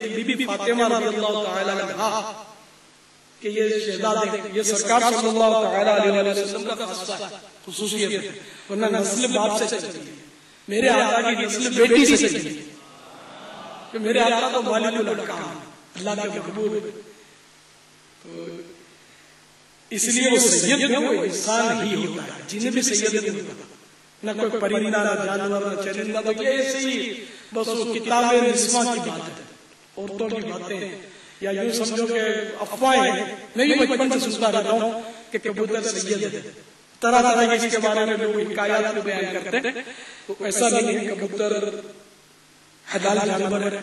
Be be Fatima رضی اللہ تعالی عنہا کہ یہ شہزادے یہ سرکار صلی اللہ تعالی علیہ وسلم کا خاصہ ہے، خصوصیت ہے، ورنہ نسل باپ سے چلتی ہے، میرے آقا کی نسل بیٹی سے چلتی ہے، کہ میرے آقا تو مالک الاحکام اللہ کے محبوب ہے، تو اس لیے وہ سید ہے، وہ انسان ہی ہوتا ہے، جنہیں بھی سید نہیں ہوتا، نہ کوئی پرندہ نہ جانور نہ چرندہ، تو یہ ایسے ہی بس وہ کتاب نسواں کی بات ہے، عورتوں کی باتیں، یا یوں سمجھو کہ افواہیں ہیں۔ میں بھی بچپن سے سنتا رہتا ہوں کہ کبوتر سید ہے، طرح طرح کے اس کے بارے میں لوگ حکایات کو بیان کرتے ہیں، تو ایسا نہیں ہے، کبوتر حلال جانور ہے،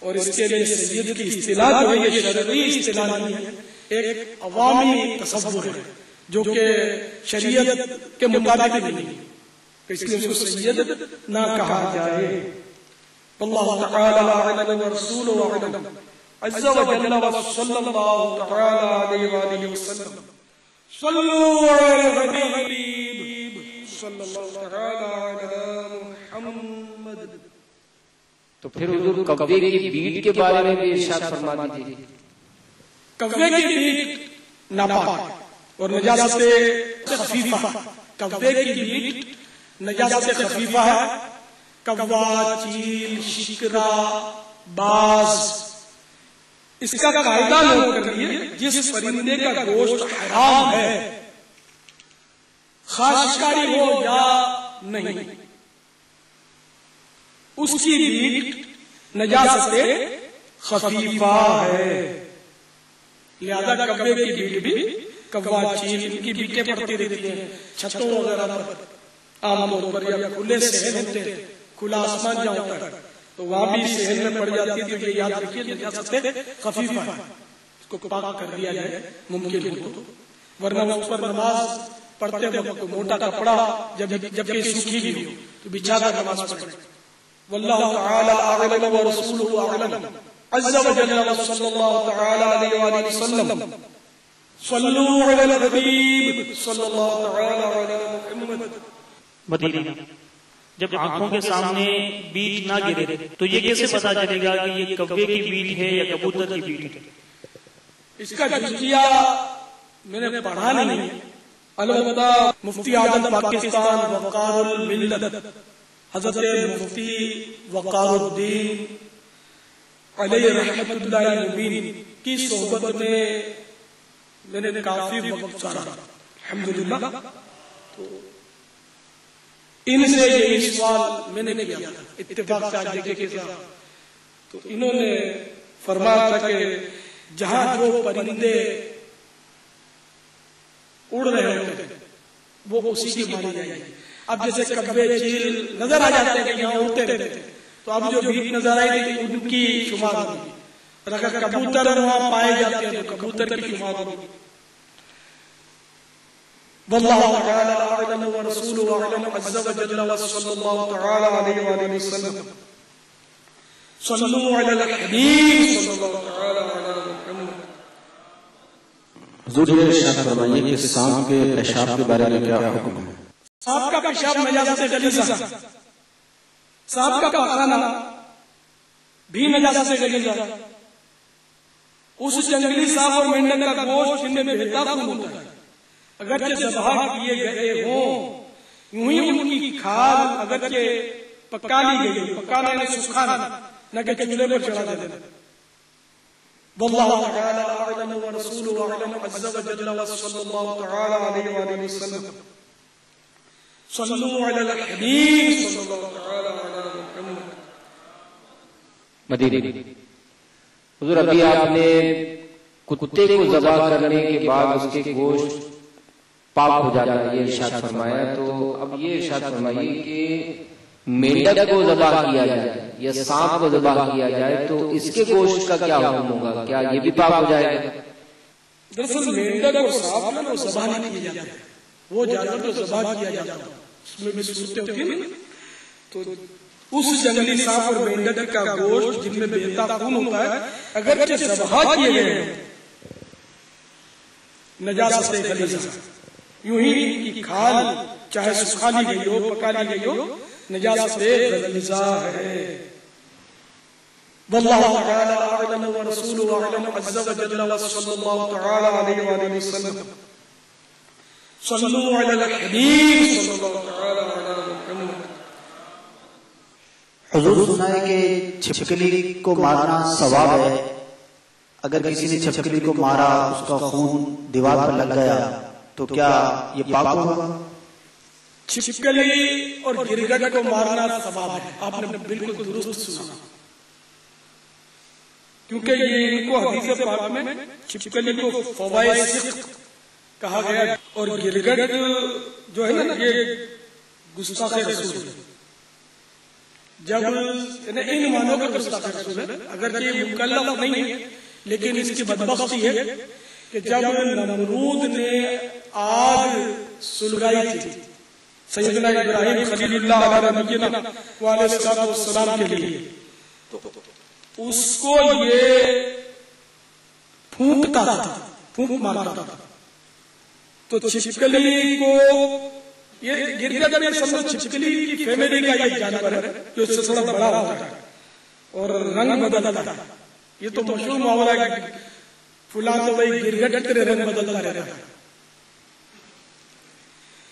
اور اس کے لیے سید کی اصطلاح جو ہے یہ شرعی اصطلاح نہیں ہے، ایک عوامی تصور ہے جو کہ شریعت کے مطابق نہیں ہے، اس لیے اس کو سید نہ کہا جائے۔ واللہ تعالی اعلم ورسولہ اعلم عز وجل وصلی اللہ تعالی علیہ وآلہ وسلم۔ صلوا علی الحبیب صلی اللہ تعالی علی محمد۔ تو پھر حضور کوے کی بیٹ کے بارے میں بھی ارشاد فرما دیجیے۔ کوے کی بیٹ ناپاک اور نجاست خفیفہ، کوے کی بیٹ نجاست خفیفہ ہے، کوا، چیل، شکرا، باز، اس کا قاعدہ نوٹ کر لیے، جس پرندے کا گوشت حرام ہے، خواہ شکاری ہو یا نہیں، اس کی بیٹ نجاست خفیفہ ہے، لہذا کوے کی بیٹ بھی، کوا، چیل کی بیٹیں پڑتی رہتی ہیں چھتوں وغیرہ پر، عام طور پر یا کھلے صحن ہوتے ہیں، کھلا آسمان جہاں ہوتا ہے تو وہاں بھی صحن میں پڑ جاتی ہے، تو یہ یاد رکھیے نجاست خفیفہ ہے، اس کو پاک کر دیا جائے ممکن ہو تو، ورنہ اس پر نماز پڑھتے وقت موٹا کپڑا جبکہ سوکھی بھی ہو تو بچھا کر نماز پڑھے۔ واللہ تعالی اعلم ورسولہ اعلم عز وجل وصلی اللہ تعالی علیہ وآلہ وسلم۔ صلوا علی الحبیب صلی اللہ تعالی علی محمد۔ مدینہ جب آنکھوں کے سامنے بیٹ نہ گرے تو یہ کیسے پتا چلے گا کہ یہ کوے کی بیٹ ہے یا کبوتر کی بیٹ ہے؟ اس کا جزیہ میں نے پڑھا نہیں، البتہ مفتی اعظم پاکستان وقار الملت حضرت مفتی وقار الدین علیہ رحمت اللہ المبین کی صحبت میں نے کافی وقت گزارا الحمدللہ، تو ان سے یہ سوال میں نے کیا تھا اتفاق سے آج کے ساتھ، تو انہوں نے فرمایا تھا کہ جہاں جو پرندے اڑ رہے ہوتے ہیں وہ اسی کی مانی جائے گی۔ اب جیسے کوے، چیل نظر آ جاتے ہیں کہ یہاں اڑتے رہتے ہیں، تو اب جو بیٹ نظر آئی تھی ان کی شمار ہوگی، اور اگر کبوتر وہاں پائے جاتے ہیں تو کبوتر کی شمار ہوگی۔ واللہ تعالی اعلم ورسولہ اعلم عز وجل وصلی اللہ تعالی علیہ وآلہ وسلم۔ صلوا علی الحبیب صلی اللہ تعالی علی محمد۔ حضور یہ ارشاد فرمائیے کہ سانپ کے پیشاب کے بارے میں کیا حکم ہے؟ سانپ کا پیشاب نجاست غلیظہ، سانپ کا پخانہ بھی نجاست غلیظہ، اس جنگلی سانپ اور مینڈک کا گوشت جن میں بہتا خون ہوتا ہے، اگرچہ ذبح کیے گئے ہوں، یوں ہی ان کی کھال اگرچہ پکا لی گئی، پکانا نے سکھانا نہ کہ چولہے پر چڑھا دینا۔ واللہ تعالی اعلم ورسولہ اعلم عز وجل وصلی اللہ تعالی علیہ وآلہ وسلم۔ صلوا علی الحبیب صلی اللہ تعالی علی محمد۔ مدینہ حضور ابھی آپ نے کتے کو ذبح کرنے کے بعد اس کے گوشت پاک ہو جاتا ہے یہ ارشاد فرمایا، تو اب یہ ارشاد فرمائیے کہ مینڈک کو ذبح کیا جائے یا سانپ کو ذبح کیا جائے تو اس کے گوشت کا کیا حکم ہوگا؟ کیا یہ بھی پاک ہو جائے گا؟ دراصل مینڈک اور سانپ کو ذبح نہیں کیا جاتا ہے، وہ جانور کو ذبح کیا جاتا ہے، اس میں بھی صورتیں ہوتی ہیں، تو اس جنگلی سانپ اور مینڈک کا گوشت جن میں بہتا خون ہوتا ہے اگرچہ ذبح کیے گئے ہیں نجاست غلیظہ، یوں ہی ان کی کھال چاہے سکھا لی گئی ہو، پکا لی گئی ہو، نجاست غلیظہ ہے۔ واللہ تعالی اعلم ورسولہ اعلم عز وجل وصلی اللہ تعالی علیہ وآلہ وسلم. صلوا علی الحبیب صلی اللہ تعالی علی محمد. حضور سنا ہے کہ چھپکلی کو مارنا ثواب ہے. اگر کسی نے چھپکلی کو مارا، اس کا خون دیوار پر لگ گیا تو کیا یہ پاک ہوگا؟ چھپکلی اور گرگٹ کو مارنا ثواب ہے. آپ نے بالکل درست سنا، کیونکہ یہ ان کو حدیث پاک میں چھپکلی کو فوائد کہا گیا، اور گرگٹ جو ہے نا یہ گستاخ رسول ہے. جب ان مانوں کا گستاخ رسول ہے، اگر یہ مکلف نہیں ہے، لیکن اس کی بدبختی ہے کہ جب نمرود نے آگ سلگائی تھی سیدنا ابراہیم خلیل اللہ علیہ نبینا وعلیہ السلام کے لیے، تو اس کو یہ پھونکتا تھا، پھونک مارتا تھا. تو چھپکلی کو یہ گرگٹ میں سمجھو چھپکلی کی فیملی کا یہ جانور ہے جو اس سے تھوڑا بڑا ہوتا ہے اور رنگ بدلتا ہے. یہ تو مشہور معاملہ ہے کہ فلاں تو بھائی گرگٹ تیرے رنگ بدلتا رہتا ہے.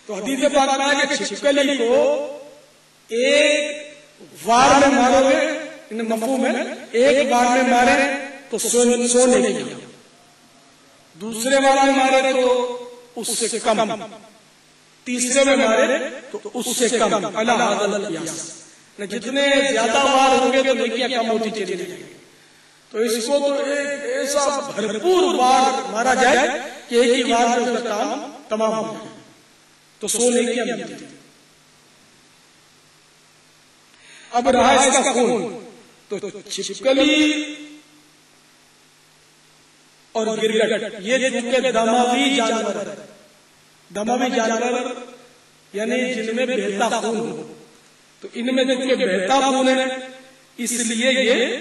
تو حدیث پاک میں ہے کہ چھپکلی کو ایک وار میں مارو گے، ان مفہوم ہے، ایک وار میں مارے تو سونے کی، دوسرے وار میں مارے تو اس سے کم، تیسرے میں مارے تو اس سے کم. اللہ القیاس، جتنے زیادہ وار ہوں گے تو نیکیاں کم ہوتی چلی جائیں گی. تو اس کو تو ایک ایسا بھرپور وار مارا جائے کہ ایک ہی وار میں اس کا کام تمام ہو جائے تو سونے کی ملتی. اب رہا اس کا خون، تو چھپکلی اور گرگٹ یہ چونکہ دماوی جانور ہے، دماوی جانور یعنی جن میں بہتا خون ہو، تو ان میں چونکہ بہتا خون ہے اس لیے یہ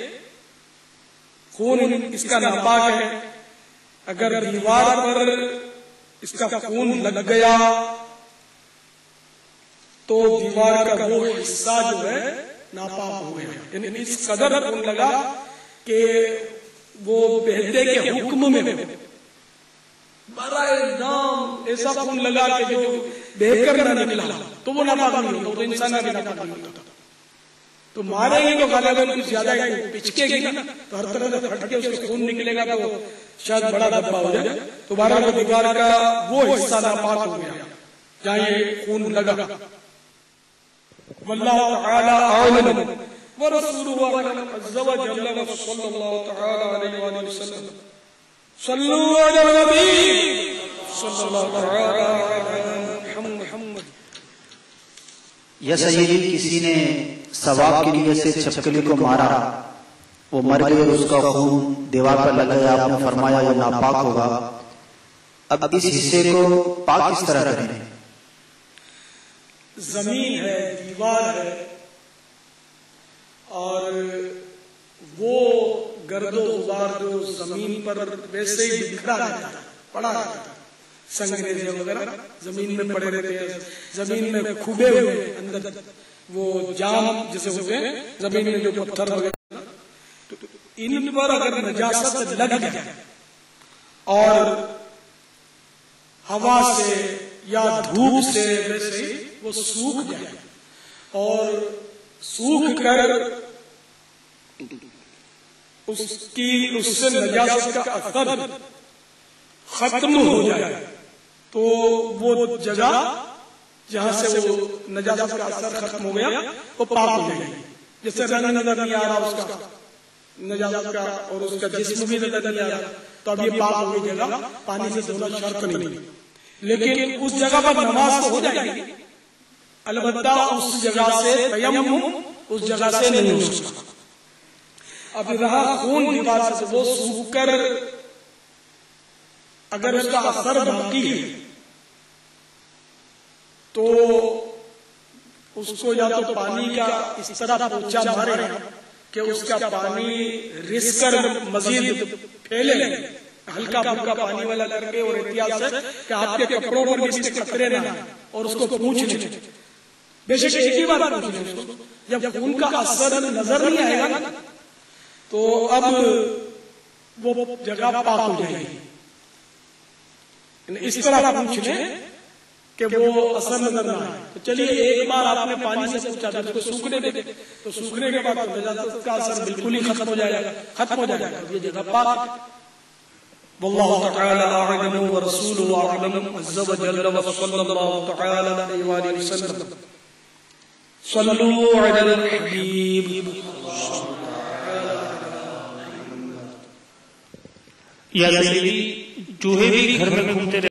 خون اس کا ناپاک ہے. اگر دیوار پر اس کا خون لگ گیا تو دیوار کا وہ حصہ جو ہے ناپاک ہو گیا. یعنی اس قدر خون لگا کہ وہ بہتے کے حکم میں بڑا ایک ایسا خون لگا کہ جو بہ کر نہ نکلا تو وہ ناپاک نہیں ہوتا، تو انسان بھی ناپاک نہیں ہوتا. تو مارے گی تو غالباً کچھ زیادہ پچکے گی نا، تو ہر طرح سے پھٹ کے اس کا خون نکلے گا تو شاید بڑا دھبا ہو جائے. تو بہرحال دیوار کا وہ حصہ ناپاک ہو گیا جہاں یہ خون لگا. واللہ تعالی اعلم ورسولہ اعلم عز وجل وصلی اللہ تعالی علیہ وآلہ وسلم. صلوا علی النبی صلی اللہ تعالی علی محمد. یا سیدی کسی نے ثواب کی نیت سے چھپکلی کو مارا، وہ مر گئے، اس کا خون دیوار پر لگ گیا، آپ نے فرمایا وہ ناپاک ہوگا. اب اس حصے کو پاک کس طرح کریں؟ زمین ہے، دیوار ہے، اور وہ گرد و غبار جو زمین پر ویسے ہی بکھرا رہتا ہے، پڑا رہتا ہے، سنگریزے وغیرہ زمین میں پڑے رہتے ہیں، زمین میں کھبے ہوئے اندر وہ جام جیسے ہوتے ہیں زمین میں جو پتھر وغیرہ، تو ان پر اگر نجاست لگ جائے اور ہوا سے یا دھوپ سے ویسے وہ سوکھ جائے اور سوکھ کر اس سے نجاست کا اثر ختم ہو جائے تو وہ جگہ جہاں سے وہ نجاست کا اثر ختم ہو گیا وہ پاک ہو جائے گی. جیسے رنگ نظر نہیں آ رہا اس کا نجاست کا اور اس کا جسم بھی نظر نہیں آ رہا تو اب یہ پاک ہو گئی جگہ، پانی سے دھونا شرط نہیں. لیکن اس جگہ پر نماز تو ہو جائے گی، البتہ اس جگہ سے تیمم اس جگہ سے نہیں ہو سکتا. اب رہا خون دیوار سے، وہ سوکھ کر اگر اس کا اثر باقی ہے تو اس کو یا تو پانی کا اس طرح پوچھا مارے گا کہ اس کا پانی رس کر مزید پھیلے، ہلکا پھلکا پانی والا کر کے اور احتیاط سے کہ آپ کے کپڑوں پر بھی اس کے قطرے نہ آئیں اور اس کو پوچھ لیں. بے شک ایک ہی بار پوچھ لیں اس کو، جب خون کا اثر نظر نہیں آئے گا نا تو اب وہ جگہ پاک ہو جائے گی. اس طرح آپ پوچھ لیں کہ وہ اثر نظر نہ آئے. تو چلیے ایک بار آپ نے پانی سے پوچھا تھا اس کو سوکھنے دے تو سوکھنے کے بعد اس کا اثر بالکل ہی ختم ہو جائے گا. یہ جگہ پاک. واللہ تعالی اعلم ورسولہ اعلم عز وجل وصلی اللہ تعالی علیہ وآلہ وسلم. صلوا علی الحبیب. یا سیدی چوہے بھی گھر میں گھومتے